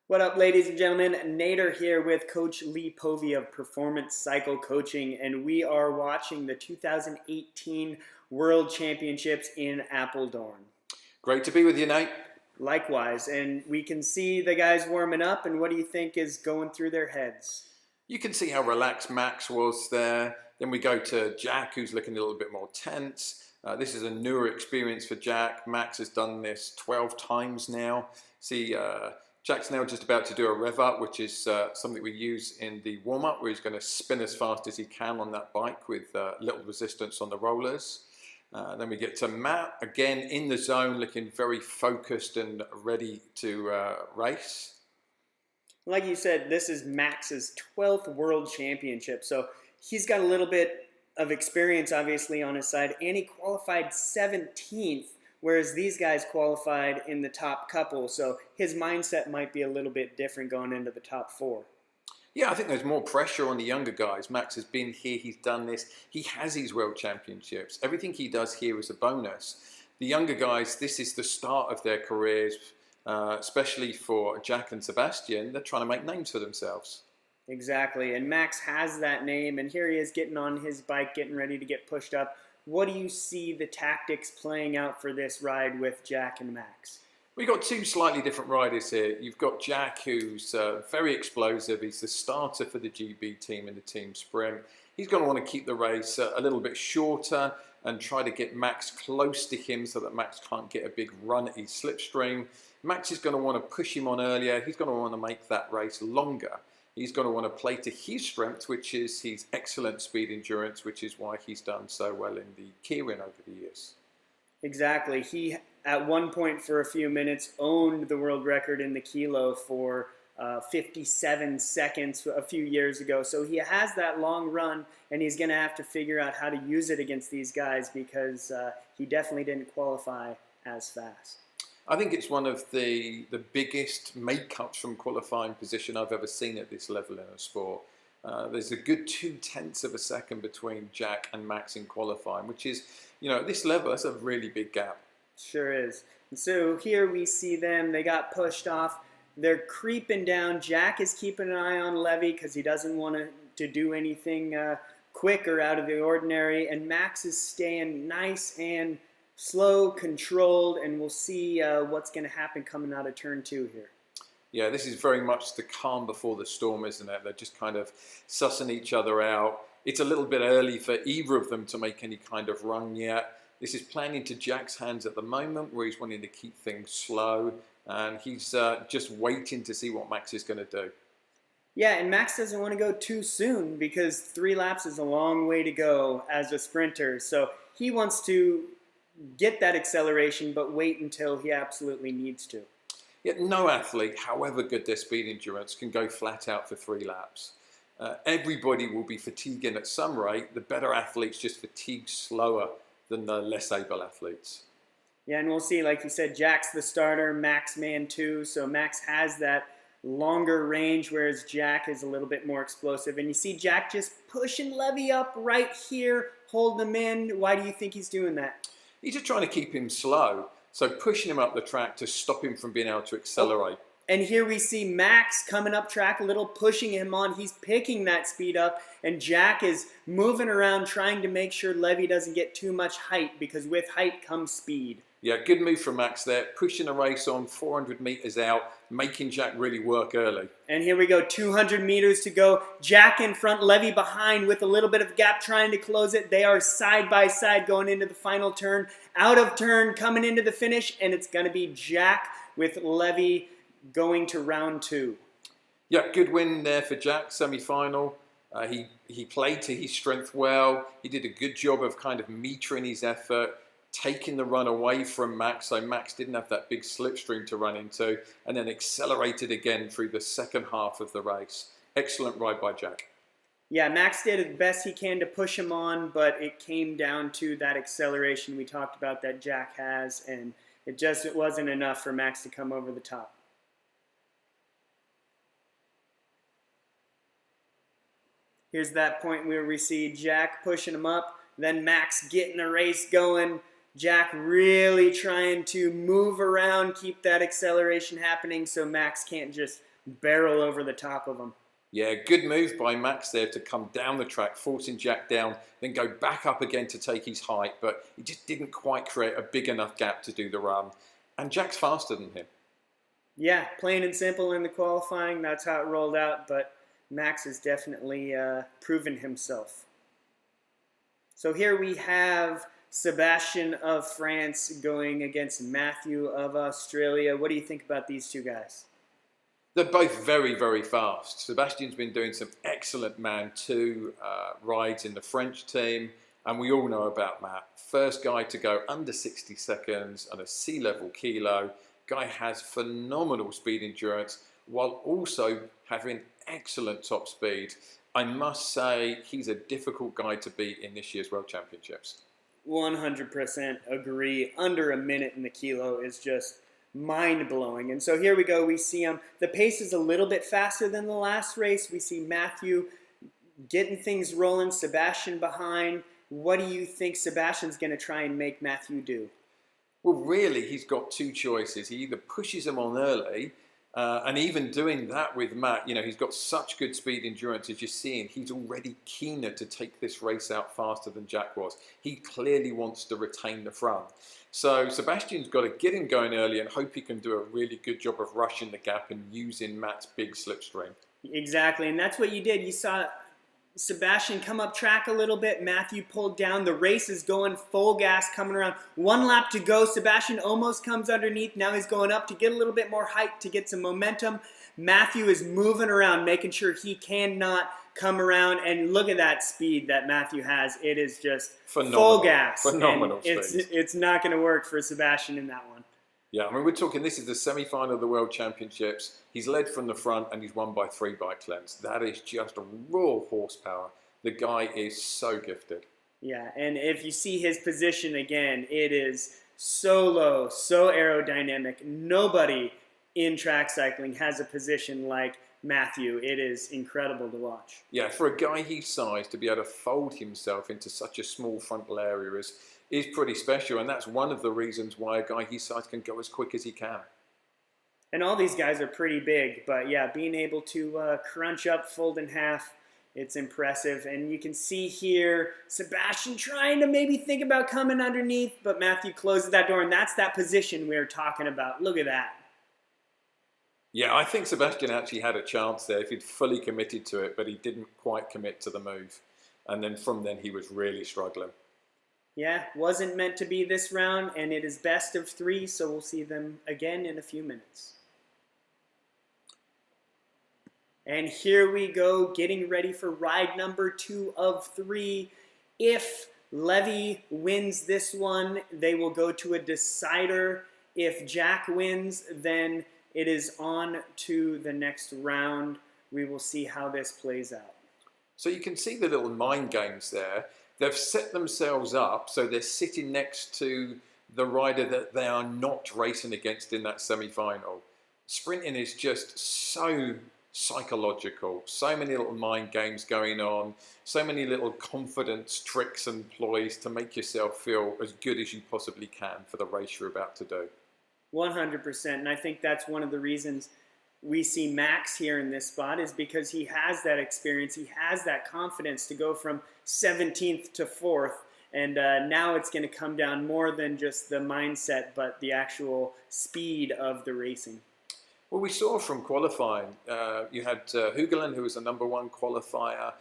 What up, ladies and gentlemen? Nader here with Coach Lee Povey of Performance Cycle Coaching, and we are watching the 2018 World Championships in Apeldoorn. Great to be with you, Nate. Likewise, and we can see the guys warming up, and what do you think is going through their heads? You can see how relaxed Max was there. Then we go to Jack, who's looking a little bit more tense. This is a newer experience for Jack. Max has done this 12 times now. See, Jack's now just about to do a rev up, which is something we use in the warm up, where he's going to spin as fast as he can on that bike with little resistance on the rollers. Then we get to Matt, again in the zone, looking very focused and ready to race. Like you said, this is Max's 12th World Championship, so he's got a little bit of experience, obviously, on his side, and he qualified 17th, whereas these guys qualified in the top couple, so his mindset might be a little bit different going into the top four. Yeah, I think there's more pressure on the younger guys. Max has been here, he's done this, he has these world championships. Everything he does here is a bonus. The younger guys, this is the start of their careers, especially for Jack and Sebastian. They're trying to make names for themselves. Exactly, and Max has that name, and here he is getting on his bike, getting ready to get pushed up. What do you see the tactics playing out for this ride with Jack and Max? We've got two slightly different riders here. You've got Jack, who's very explosive. He's the starter for the GB team in the team sprint. He's going to want to keep the race a little bit shorter and try to get Max close to him so that Max can't get a big run at his slipstream. Max is going to want to push him on earlier. He's going to want to make that race longer. He's going to want to play to his strength, which is his excellent speed endurance, which is why he's done so well in the Keirin over the years. Exactly. He, at one point for a few minutes, owned the world record in the kilo for 57 seconds a few years ago. So he has that long run, and he's going to have to figure out how to use it against these guys because he definitely didn't qualify as fast. I think it's one of the biggest makeups from qualifying position I've ever seen at this level in a sport. There's a good 0.2 of a second between Jack and Max in qualifying, which is, at this level, that's a really big gap. Sure is. And so here we see them. They got pushed off. They're creeping down. Jack is keeping an eye on Levy because he doesn't want to do anything quick or out of the ordinary. And Max is staying nice and slow, controlled, and we'll see what's going to happen coming out of turn 2 here. Yeah, this is very much the calm before the storm, isn't it? They're just kind of sussing each other out. It's a little bit early for either of them to make any kind of run yet. This is playing into Jack's hands at the moment, where he's wanting to keep things slow, and he's just waiting to see what Max is going to do. Yeah, and Max doesn't want to go too soon because 3 laps is a long way to go as a sprinter. So he wants to get that acceleration, but wait until he absolutely needs to. Yet no athlete, however good their speed endurance, can go flat out for 3 laps. Everybody will be fatiguing at some rate. The better athletes just fatigue slower than the less able athletes. Yeah, and we'll see, like you said, Jack's the starter, Max man 2, so Max has that longer range, whereas Jack is a little bit more explosive. And you see Jack just pushing Levy up right here, holding him in. Why do you think he's doing that? He's just trying to keep him slow, so pushing him up the track to stop him from being able to accelerate. And here we see Max coming up track a little, pushing him on. He's picking that speed up, and Jack is moving around trying to make sure Levy doesn't get too much height, because with height comes speed. Yeah, good move from Max there, pushing the race on 400 meters out, making Jack really work early. And here we go, 200 meters to go. Jack in front, Levy behind with a little bit of gap trying to close it. They are side by side going into the final turn. Out of turn, coming into the finish, and it's going to be Jack with Levy going to round 2. Yeah, good win there for Jack, semi-final. He played to his strength well. He did a good job of kind of metering his effort, taking the run away from Max, so Max didn't have that big slipstream to run into, and then accelerated again through the second half of the race. Excellent ride by Jack. Yeah, Max did the best he can to push him on, but it came down to that acceleration we talked about that Jack has, and it wasn't enough for Max to come over the top. Here's that point where we see Jack pushing him up, then Max getting the race going. Jack really trying to move around, keep that acceleration happening so Max can't just barrel over the top of him. Yeah, good move by Max there to come down the track, forcing Jack down, then go back up again to take his height, but he just didn't quite create a big enough gap to do the run. And Jack's faster than him. Yeah, plain and simple in the qualifying, that's how it rolled out, but Max has definitely proven himself. So here we have Sebastian of France going against Matthew of Australia. What do you think about these two guys? They're both very, very fast. Sebastian's been doing some excellent Man 2 rides in the French team, and we all know about Matt. First guy to go under 60 seconds on a sea level kilo. Guy has phenomenal speed endurance while also having excellent top speed. I must say he's a difficult guy to beat in this year's World Championships. 100% agree. Under a minute in the kilo is just mind-blowing. And so here we go. We see him. The pace is a little bit faster than the last race. We see Matthew getting things rolling, Sebastian behind. What do you think Sebastian's going to try and make Matthew do? Well, really, he's got two choices. He either pushes him on early, and even doing that with Matt, you know, he's got such good speed endurance, as you're seeing. He's already keener to take this race out faster than Jack was. He clearly wants to retain the front. So Sebastian's got to get him going early and hope he can do a really good job of rushing the gap and using Matt's big slipstream. Exactly, and that's what you did. You saw Sebastian come up track a little bit. Matthew pulled down. The race is going full gas coming around. One lap to go. Sebastian almost comes underneath. Now he's going up to get a little bit more height, to get some momentum. Matthew is moving around, making sure he cannot come around. And look at that speed that Matthew has. It is just phenomenal, full gas. Phenomenal speed. It's not going to work for Sebastian in that one. Yeah, I mean, we're talking, this is the semi-final of the World Championships. He's led from the front and he's won by 3 bike lengths. That is just a raw horsepower. The guy is so gifted. Yeah, and if you see his position again, it is so low, so aerodynamic. Nobody in track cycling has a position like Matthew. It is incredible to watch. Yeah, for a guy his size to be able to fold himself into such a small frontal area is pretty special, and that's one of the reasons why a guy his size can go as quick as he can. And all these guys are pretty big, but yeah, being able to crunch up, fold in half, it's impressive. And you can see here Sebastian trying to maybe think about coming underneath, but Matthew closes that door, and that's that position we were talking about. Look at that. Yeah, I think Sebastian actually had a chance there if he'd fully committed to it, but he didn't quite commit to the move. And then from then he was really struggling. Yeah, wasn't meant to be this round, and it is best of 3, so we'll see them again in a few minutes. And here we go, getting ready for ride number 2 of 3. If Levy wins this one, they will go to a decider. If Jack wins, then it is on to the next round. We will see how this plays out. So you can see the little mind games there. They've set themselves up so they're sitting next to the rider that they are not racing against in that semi-final. Sprinting is just so psychological. So many little mind games going on. So many little confidence tricks and ploys to make yourself feel as good as you possibly can for the race you're about to do. 100%. And I think that's one of the reasons we see Max here in this spot, is because he has that experience. He has that confidence to go from 17th to 4th. And now it's going to come down more than just the mindset, but the actual speed of the racing. Well, we saw from qualifying, you had Hugelen, who was a #1 qualifier.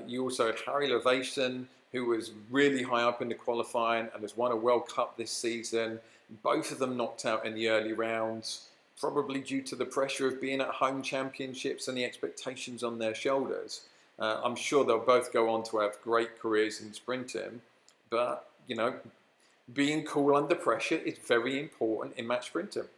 You also had Harry Levason, who was really high up in the qualifying and has won a World Cup this season. Both of them knocked out in the early rounds, probably due to the pressure of being at home championships and the expectations on their shoulders. I'm sure they'll both go on to have great careers in sprinting, but, you know, being cool under pressure is very important in match sprinting.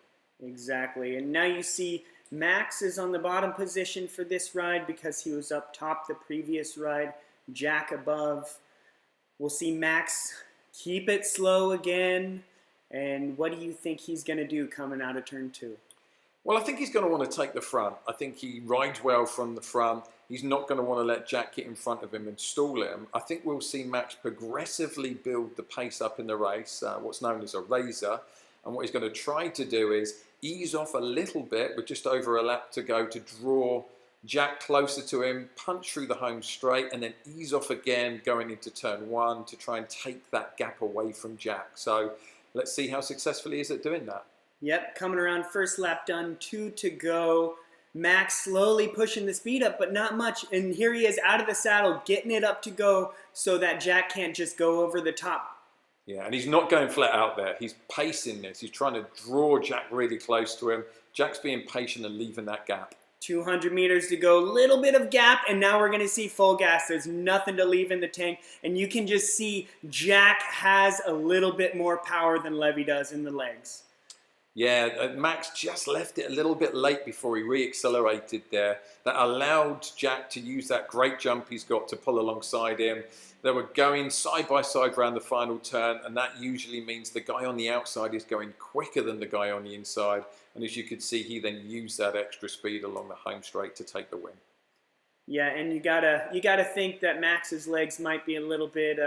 Exactly. And now you see Max is on the bottom position for this ride because he was up top the previous ride. Jack above. We'll see Max keep it slow again. And what do you think he's going to do coming out of turn 2? Well, I think he's going to want to take the front. I think he rides well from the front. He's not going to want to let Jack get in front of him and stall him. I think we'll see Max progressively build the pace up in the race, what's known as a razor. And what he's going to try to do is ease off a little bit with just over a lap to go to draw Jack closer to him, punch through the home straight, and then ease off again going into turn 1 to try and take that gap away from Jack. So let's see how successful he is at doing that. Yep, coming around, first lap done, 2 to go. Max slowly pushing the speed up, but not much. And here he is out of the saddle, getting it up to go so that Jack can't just go over the top. Yeah, and he's not going flat out there. He's pacing this. He's trying to draw Jack really close to him. Jack's being patient and leaving that gap. 200 meters to go, little bit of gap, and now we're going to see full gas. There's nothing to leave in the tank, and you can just see Jack has a little bit more power than Levy does in the legs. Yeah, Max just left it a little bit late before he re-accelerated there. That allowed Jack to use that great jump he's got to pull alongside him. They were going side by side around the final turn, and that usually means the guy on the outside is going quicker than the guy on the inside. And as you could see, he then used that extra speed along the home straight to take the win. Yeah, and you gotta think that Max's legs might be a little bit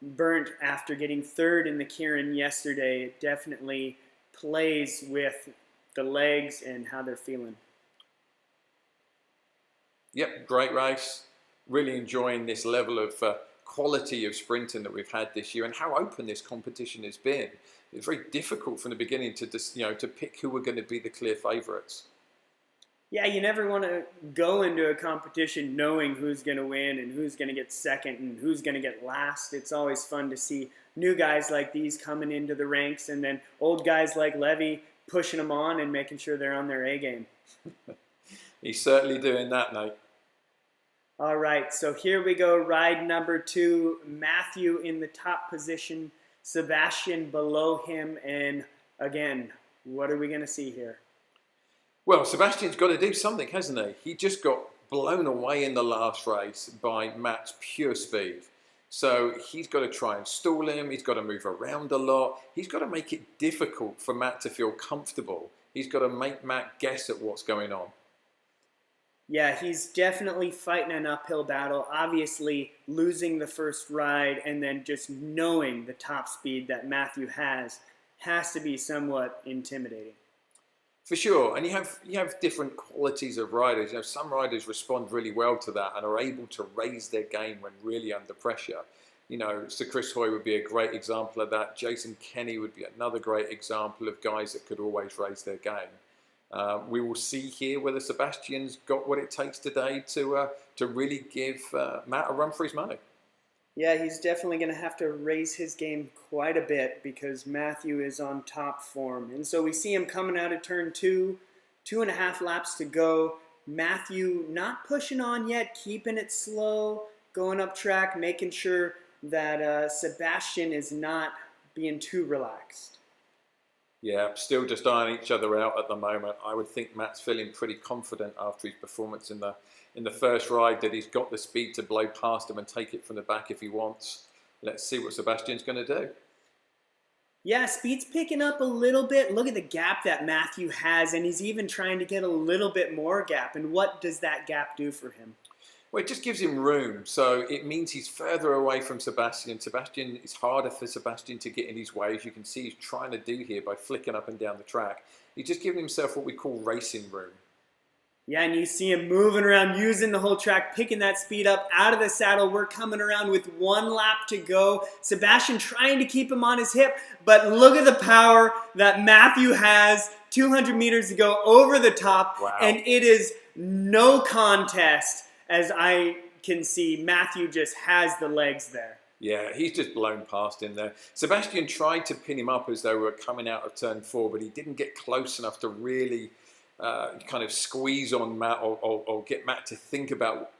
burnt after getting third in the Kieran yesterday. It definitely plays with the legs and how they're feeling. Yep, great race. Really enjoying this level of quality of sprinting that we've had this year and how open this competition has been. It's very difficult from the beginning to to pick who were going to be the clear favourites. Yeah, you never want to go into a competition knowing who's going to win and who's going to get second and who's going to get last. It's always fun to see new guys like these coming into the ranks and then old guys like Levy pushing them on and making sure they're on their A game. He's certainly doing that, Nate. All right, so here we go, ride number 2. Matthew in the top position, Sebastian below him, and again, what are we going to see here? Well, Sebastian's got to do something, hasn't he? He just got blown away in the last race by Matt's pure speed. So he's got to try and stall him. He's got to move around a lot. He's got to make it difficult for Matt to feel comfortable. He's got to make Matt guess at what's going on. Yeah, he's definitely fighting an uphill battle. Obviously, losing the first ride and then just knowing the top speed that Matthew has to be somewhat intimidating. For sure, and you have different qualities of riders. Some riders respond really well to that and are able to raise their game when really under pressure. Sir Chris Hoy would be a great example of that. Jason Kenny would be another great example of guys that could always raise their game. We will see here whether Sebastian's got what it takes today to really give Matt a run for his money. Yeah, he's definitely going to have to raise his game quite a bit because Matthew is on top form. And so we see him coming out of turn 2, 2.5 laps to go. Matthew not pushing on yet, keeping it slow, going up track, making sure that Sebastian is not being too relaxed. Yeah, still just eyeing each other out at the moment. I would think Matt's feeling pretty confident after his performance in the first ride that he's got the speed to blow past him and take it from the back if he wants. Let's see what Sebastian's going to do. Yeah, speed's picking up a little bit. Look at the gap that Matthew has, and he's even trying to get a little bit more gap. And what does that gap do for him? Well, it just gives him room. So it means he's further away from Sebastian. It's harder for Sebastian to get in his way, as you can see he's trying to do here by flicking up and down the track. He's just giving himself what we call racing room. Yeah, and you see him moving around, using the whole track, picking that speed up out of the saddle. We're coming around with 1 lap to go. Sebastian trying to keep him on his hip, but look at the power that Matthew has. 200 meters to go over the top, Wow. And it is no contest. As I can see, Matthew just has the legs there. Yeah, he's just blown past him there. Sebastian tried to pin him up as they were coming out of turn 4, but he didn't get close enough to really kind of squeeze on Matt or get Matt to think about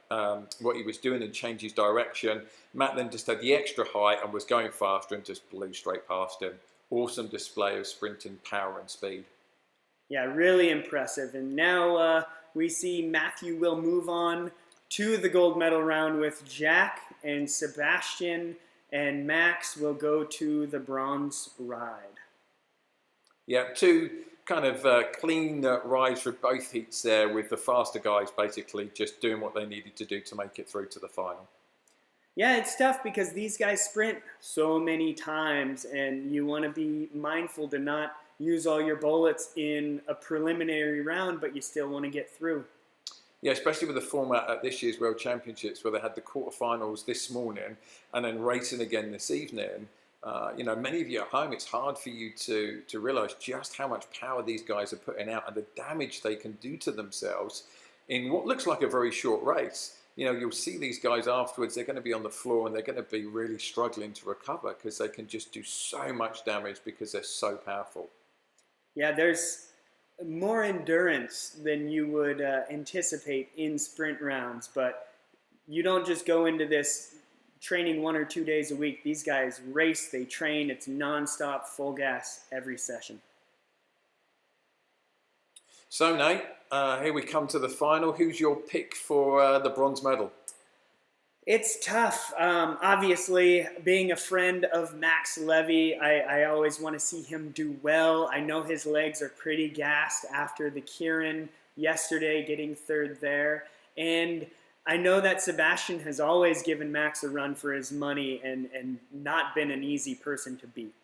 what he was doing and change his direction. Matt then just had the extra height and was going faster and just blew straight past him. Awesome display of sprinting power and speed. Yeah, really impressive. And now we see Matthew will move on to the gold medal round with Jack and Sebastian, and Max will go to the bronze ride. Yeah, 2 kind of clean rides for both heats there, with the faster guys basically just doing what they needed to do to make it through to the final. Yeah, it's tough because these guys sprint so many times, and you want to be mindful to not use all your bullets in a preliminary round, but you still want to get through. Yeah, especially with the format at this year's World Championships, where they had the quarterfinals this morning and then racing again this evening. You know, many of you at home, it's hard for you to realise just how much power these guys are putting out and the damage they can do to themselves in what looks like a very short race. You know, you'll see these guys afterwards, they're going to be on the floor and they're going to be really struggling to recover because they can just do so much damage because they're so powerful. Yeah, there's more endurance than you would anticipate in sprint rounds, but you don't just go into this training 1 or 2 days a week. These guys race, they train, it's nonstop, full gas every session. So Nate, here we come to the final. Who's your pick for the bronze medal? It's tough. Obviously, being a friend of Max Levy, I always want to see him do well. I know his legs are pretty gassed after the Kieran yesterday, getting third there. And I know that Sebastian has always given Max a run for his money and not been an easy person to beat.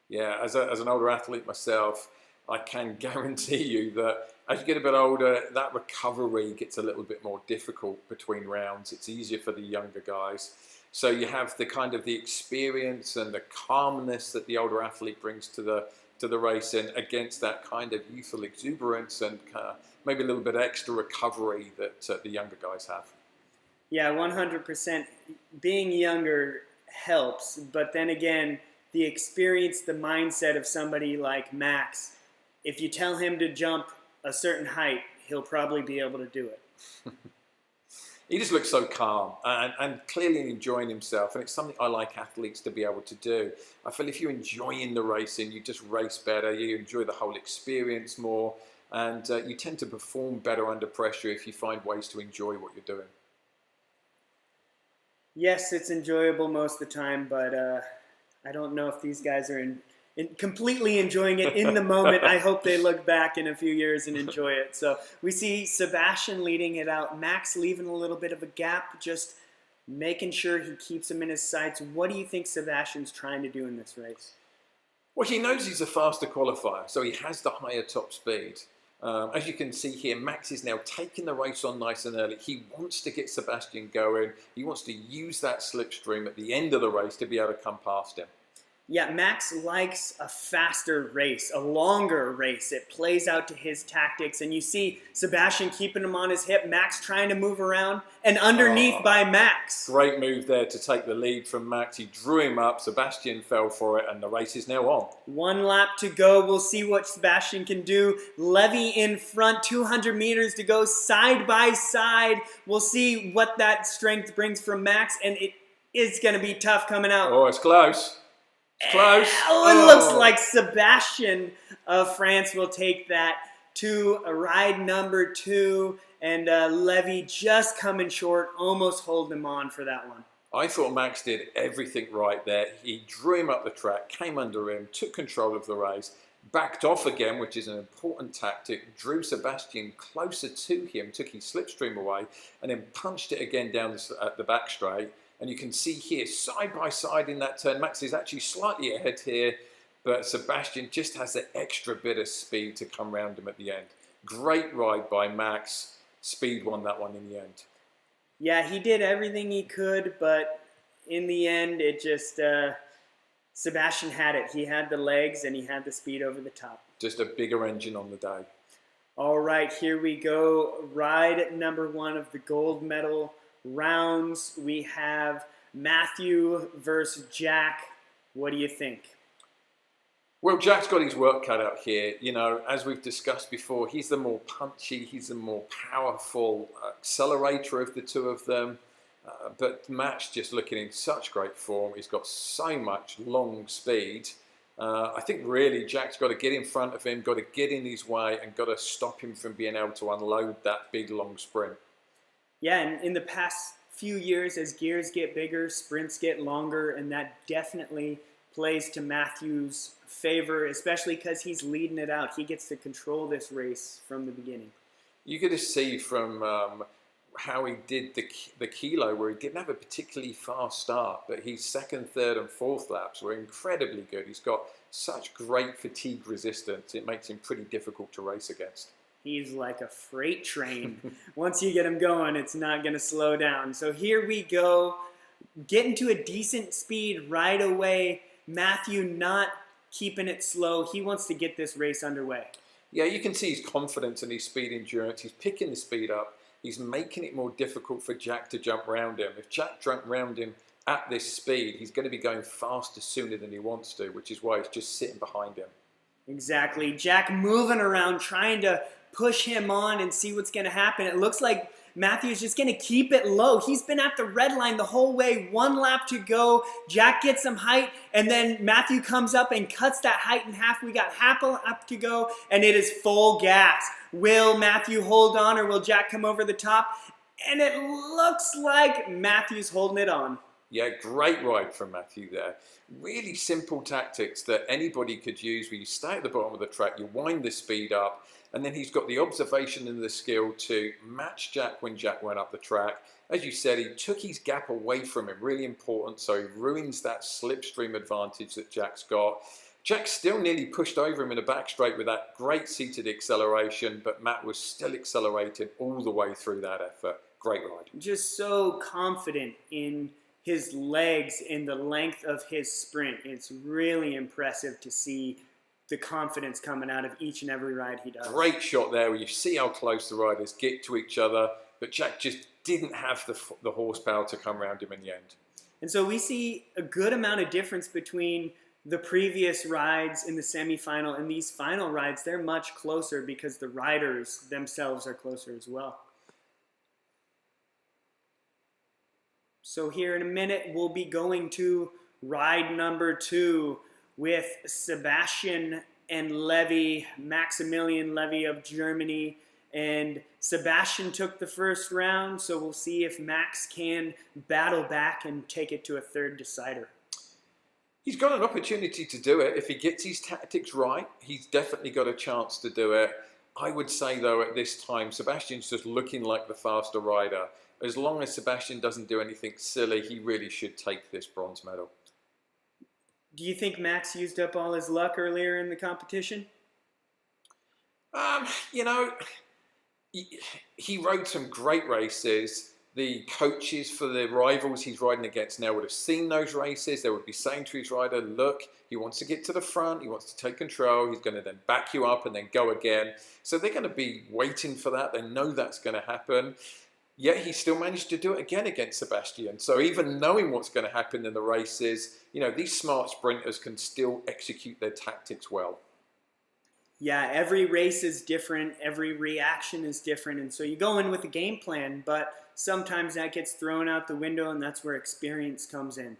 Yeah, as an older athlete myself, I can guarantee you that as you get a bit older, that recovery gets a little bit more difficult between rounds. It's easier for the younger guys. So you have the kind of the experience and the calmness that the older athlete brings to the racing against that kind of youthful exuberance and maybe a little bit extra recovery that the younger guys have. Yeah, 100%. Being younger helps, but then again, the experience, the mindset of somebody like Max, if you tell him to jump a certain height, he'll probably be able to do it. He just looks so calm and clearly enjoying himself, and it's something I like athletes to be able to do. I feel if you're enjoying the racing, you just race better, you enjoy the whole experience more, and you tend to perform better under pressure if you find ways to enjoy what you're doing. Yes, it's enjoyable most of the time, but I don't know if these guys are completely enjoying it in the moment. I hope they look back in a few years and enjoy it. So we see Sebastian leading it out, Max leaving a little bit of a gap, just making sure he keeps him in his sights. What do you think Sebastian's trying to do in this race? Well, he knows he's a faster qualifier, so he has the higher top speed. As you can see here, Max is now taking the race on nice and early. He wants to get Sebastian going. He wants to use that slipstream at the end of the race to be able to come past him. Yeah, Max likes a faster race, a longer race. It plays out to his tactics, and you see Sebastian keeping him on his hip, Max trying to move around, and underneath by Max. Great move there to take the lead from Max. He drew him up, Sebastian fell for it, and the race is now on. 1 lap to go. We'll see what Sebastian can do. Levy in front, 200 meters to go, side by side. We'll see what that strength brings from Max, and it is going to be tough coming out. Oh, it's close. Close. Oh, it looks like Sebastian of France will take that to ride number 2. And Levy just coming short, almost holding him on for that one. I thought Max did everything right there. He drew him up the track, came under him, took control of the race, backed off again, which is an important tactic, drew Sebastian closer to him, took his slipstream away, and then punched it again down the back straight. And you can see here, side by side in that turn, Max is actually slightly ahead here, but Sebastian just has the extra bit of speed to come round him at the end. Great ride by Max. Speed won that one in the end. Yeah, he did everything he could, but in the end, it just, Sebastian had it. He had the legs and he had the speed over the top. Just a bigger engine on the day. All right, here we go. Ride number 1 of the gold medal rounds. We have Matthew versus Jack. What do you think? Well, Jack's got his work cut out here. You know, as we've discussed before, he's the more punchy, he's the more powerful accelerator of the two of them. But Matt's just looking in such great form. He's got so much long speed. I think really Jack's got to get in front of him, got to get in his way, and got to stop him from being able to unload that big long sprint. Yeah, and in the past few years, as gears get bigger, sprints get longer, and that definitely plays to Matthew's favor, especially because he's leading it out. He gets to control this race from the beginning. You get to see from how he did the kilo, where he didn't have a particularly fast start, but his second, third, and fourth laps were incredibly good. He's got such great fatigue resistance. It makes him pretty difficult to race against. He's like a freight train. Once you get him going, it's not going to slow down. So here we go, getting to a decent speed right away. Matthew not keeping it slow. He wants to get this race underway. Yeah, you can see his confidence and his speed endurance. He's picking the speed up. He's making it more difficult for Jack to jump round him. If Jack jumped round him at this speed, he's going to be going faster sooner than he wants to, which is why he's just sitting behind him. Exactly. Jack moving around, trying to push him on and see what's going to happen. It looks like Matthew's just going to keep it low. He's been at the red line the whole way. 1 lap to go. Jack gets some height, and then Matthew comes up and cuts that height in half. We got half a lap to go, and it is full gas. Will Matthew hold on, or will Jack come over the top? And it looks like Matthew's holding it on. Yeah, great ride from Matthew there. Really simple tactics that anybody could use, where you stay at the bottom of the track, you wind the speed up, and then he's got the observation and the skill to match Jack when Jack went up the track. As you said, he took his gap away from him, really important, so he ruins that slipstream advantage that Jack's got. Jack still nearly pushed over him in a back straight with that great seated acceleration, but Matt was still accelerating all the way through that effort. Great ride. Just so confident in his legs, in the length of his sprint. It's really impressive to see the confidence coming out of each and every ride he does. Great shot there where you see how close the riders get to each other, but Jack just didn't have the horsepower to come around him in the end. And so we see a good amount of difference between the previous rides in the semifinal and these final rides. They're much closer because the riders themselves are closer as well. So here in a minute, we'll be going to ride number 2 with Sebastian and Levy, Maximilian Levy of Germany. And Sebastian took the first round, so we'll see if Max can battle back and take it to a third decider. He's got an opportunity to do it. If he gets his tactics right, he's definitely got a chance to do it. I would say, though, at this time, Sebastian's just looking like the faster rider. As long as Sebastian doesn't do anything silly, he really should take this bronze medal. Do you think Max used up all his luck earlier in the competition? You know, he rode some great races. The coaches for the rivals he's riding against now would have seen those races. They would be saying to his rider, look, he wants to get to the front. He wants to take control. He's going to then back you up and then go again. So they're going to be waiting for that. They know that's going to happen. Yet he still managed to do it again against Sebastian. So even knowing what's going to happen in the races, you know, these smart sprinters can still execute their tactics well. Yeah, every race is different. Every reaction is different. And so you go in with a game plan, but sometimes that gets thrown out the window, and that's where experience comes in.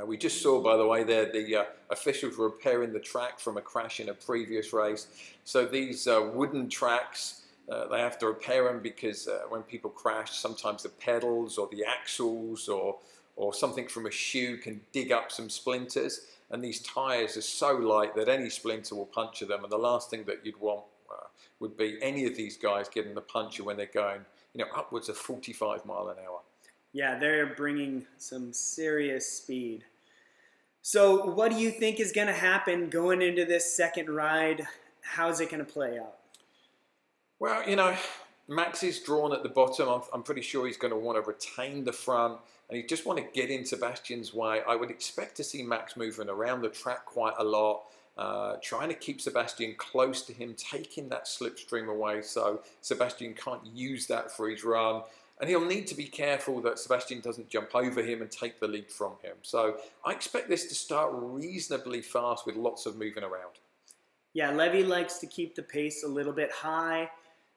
We just saw, by the way, there the officials were repairing the track from a crash in a previous race. So these wooden tracks, they have to repair them because when people crash, sometimes the pedals or the axles or something from a shoe can dig up some splinters. And these tyres are so light that any splinter will puncture them. And the last thing that you'd want would be any of these guys getting the puncture when they're going, you know, upwards of 45 miles an hour. Yeah, they're bringing some serious speed. So what do you think is going to happen going into this second ride? How's it going to play out? Well, you know, Max is drawn at the bottom. I'm pretty sure he's going to want to retain the front, and he just want to get in Sebastian's way. I would expect to see Max moving around the track quite a lot, trying to keep Sebastian close to him, taking that slipstream away so Sebastian can't use that for his run. And he'll need to be careful that Sebastian doesn't jump over him and take the lead from him. So I expect this to start reasonably fast with lots of moving around. Yeah, Levy likes to keep the pace a little bit high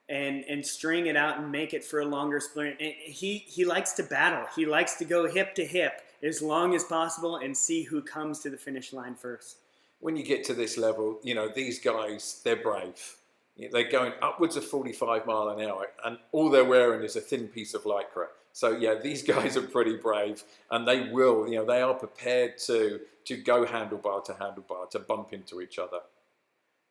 and string it out and make it for a longer sprint. And he likes to battle. He likes to go hip to hip as long as possible and see who comes to the finish line first. When you get to this level, you know, these guys, they're brave. They're going upwards of 45 miles an hour, and all they're wearing is a thin piece of lycra. So yeah, these guys are pretty brave, and they will, you know, they are prepared to go handlebar to handlebar, to bump into each other.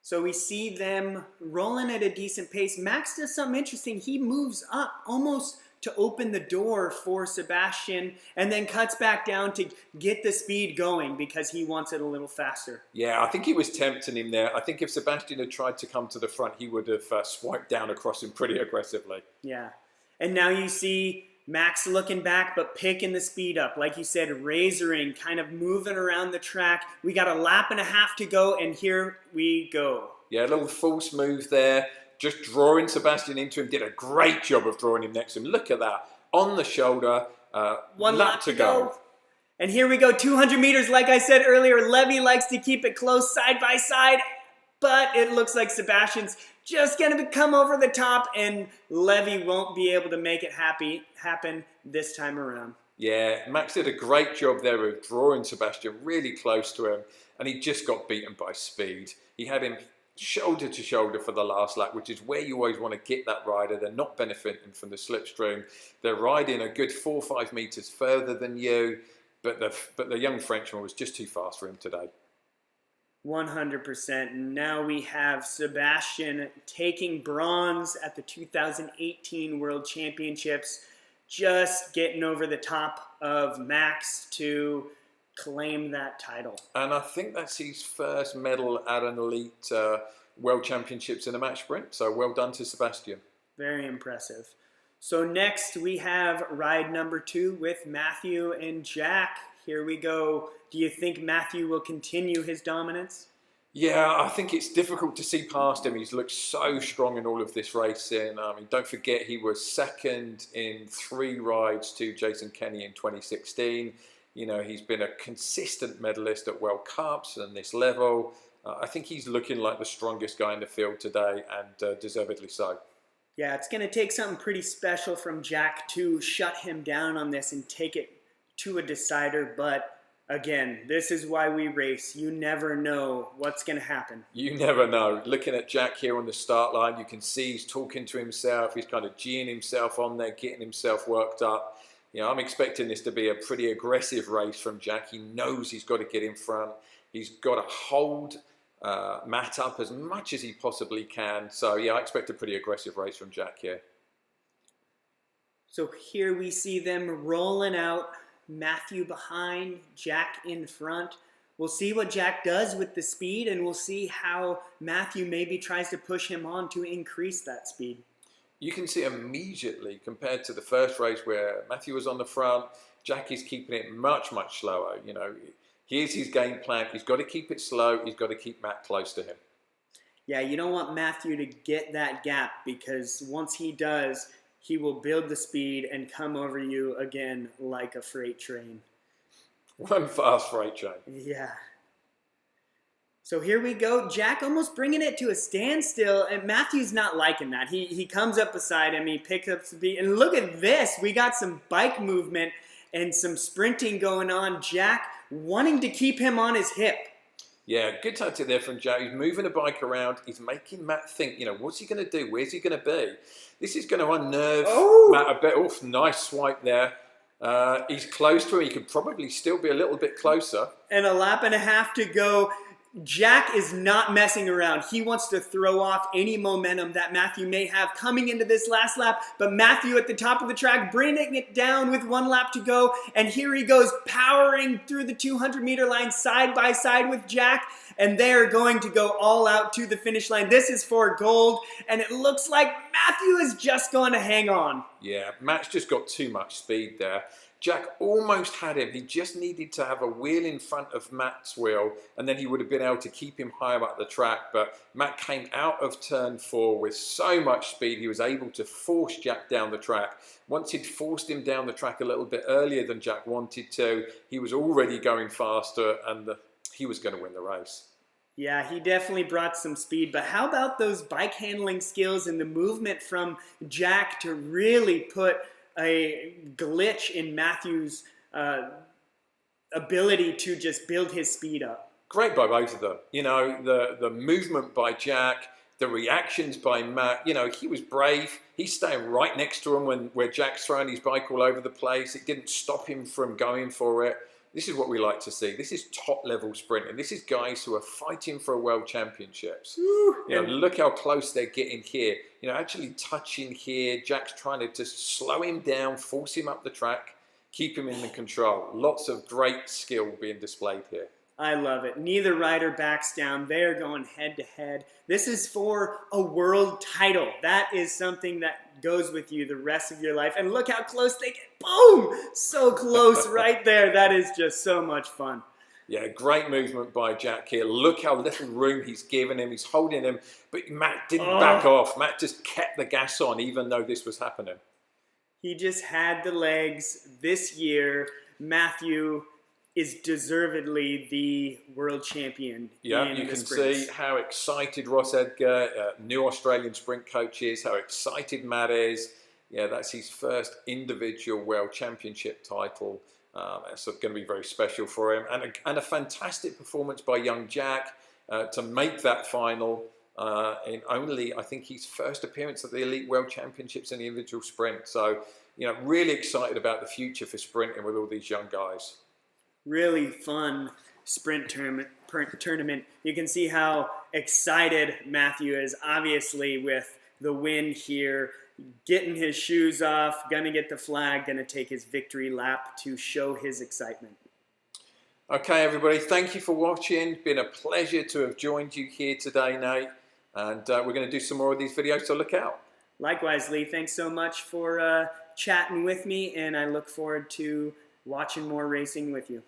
So we see them rolling at a decent pace. Max does something interesting. He moves up almost to open the door for Sebastian, and then cuts back down to get the speed going because he wants it a little faster. Yeah, I think he was tempting him there. I think if Sebastian had tried to come to the front, he would have swiped down across him pretty aggressively. Yeah. And now you see Max looking back, but picking the speed up. Like you said, razoring, kind of moving around the track. We got a lap and a half to go, and here we go. Yeah, a little false move there. Just drawing Sebastian into him. Did a great job of drawing him next to him. Look at that. On the shoulder. One lap to go. And here we go, 200 meters. Like I said earlier, Levy likes to keep it close side by side, but it looks like Sebastian's just going to come over the top, and Levy won't be able to make it happen this time around. Yeah, Max did a great job there of drawing Sebastian really close to him, and he just got beaten by speed. He had him shoulder to shoulder for the last lap, which is where you always want to get that rider. They're not benefiting from the slipstream. They're riding a good 4 or 5 meters further than you, but the young Frenchman was just too fast for him today. 100%. Now we have Sebastian taking bronze at the 2018 World Championships, just getting over the top of Max to claim that title. And I think that's his first medal at an elite World Championships in a match sprint. So well done to Sebastian. Very impressive. So next we have ride number 2 with Matthew and Jack. Here we go. Do you think Matthew will continue his dominance? Yeah, I think it's difficult to see past him. He's looked so strong in all of this racing. I mean, don't forget he was second in 3 rides to Jason Kenny in 2016. You know, he's been a consistent medalist at World Cups and this level. I think he's looking like the strongest guy in the field today, and deservedly so. Yeah, it's going to take something pretty special from Jack to shut him down on this and take it to a decider, but again, this is why we race. You never know what's going to happen. You never know. Looking at Jack here on the start line, you can see he's talking to himself. He's kind of geeing himself on there, getting himself worked up. You know, I'm expecting this to be a pretty aggressive race from Jack. He knows he's got to get in front. He's got to hold Matt up as much as he possibly can. So, yeah, I expect a pretty aggressive race from Jack here. So here we see them rolling out. Matthew behind, Jack in front. We'll see what Jack does with the speed, and we'll see how Matthew maybe tries to push him on to increase that speed. You can see immediately, compared to the first race where Matthew was on the front, Jack is keeping it much, much slower. You know, here's his game plan. He's got to keep it slow. He's got to keep Matt close to him. Yeah, you don't want Matthew to get that gap, because once he does, he will build the speed and come over you again like a freight train. One fast freight train. Yeah. So here we go. Jack almost bringing it to a standstill, and Matthew's not liking that. He comes up beside him, he picks up speed, and look at this. We got some bike movement and some sprinting going on. Jack wanting to keep him on his hip. Yeah, good tactic there from Jack. He's moving the bike around. He's making Matt think, you know, what's he going to do? Where's he going to be? This is going to unnerve Matt a bit. Oh, nice swipe there. He's close to him. He could probably still be a little bit closer. And a lap and a half to go. Jack is not messing around. He wants to throw off any momentum that Matthew may have coming into this last lap. But Matthew at the top of the track, bringing it down with 1 lap to go. And here he goes, powering through the 200-meter line side by side with Jack. And they're going to go all out to the finish line. This is for gold. And it looks like Matthew is just going to hang on. Yeah, Matt's just got too much speed there. Jack almost had him. He just needed to have a wheel in front of Matt's wheel, and then he would have been able to keep him higher up the track. But Matt came out of turn 4 with so much speed, he was able to force Jack down the track. Once he'd forced him down the track a little bit earlier than Jack wanted to, he was already going faster, and he was going to win the race. Yeah, he definitely brought some speed, but how about those bike handling skills and the movement from Jack to really put a glitch in Matthew's ability to just build his speed up? Great by both of them. You know, the movement by Jack, the reactions by Matt. You know, he was brave. He's staying right next to him where Jack's throwing his bike all over the place. It didn't stop him from going for it. This is what we like to see. This is top-level sprinting. This is guys who are fighting for a world championships. Look how close they're getting here. Actually touching here. Jack's trying to just slow him down, force him up the track, keep him in the control. Lots of great skill being displayed here. I love it. Neither rider backs down. They are going head to head. This is for a world title. That is something that goes with you the rest of your life. And look how close they get. Boom! So close right there. That is just so much fun. Yeah, great movement by Jack here. Look how little room he's given him. He's holding him. But Matt didn't back off. Matt just kept the gas on even though this was happening. He just had the legs this year. Matthew is deservedly the world champion. Yeah, you can see how excited Ross Edgar, new Australian sprint coach, is, how excited Matt is. Yeah, that's his first individual world championship title. It's going to be very special for him. And a fantastic performance by young Jack to make that final in only, I think, his first appearance at the Elite World Championships in the individual sprint. So, really excited about the future for sprinting with all these young guys. Really fun sprint tournament. You can see how excited Matthew is, obviously, with the win here. Getting his shoes off, gonna get the flag, gonna take his victory lap to show his excitement. Okay, everybody, thank you for watching. Been a pleasure to have joined you here today, Nate. And we're going to do some more of these videos, so look out. Likewise, Lee. Thanks so much for chatting with me, and I look forward to watching more racing with you.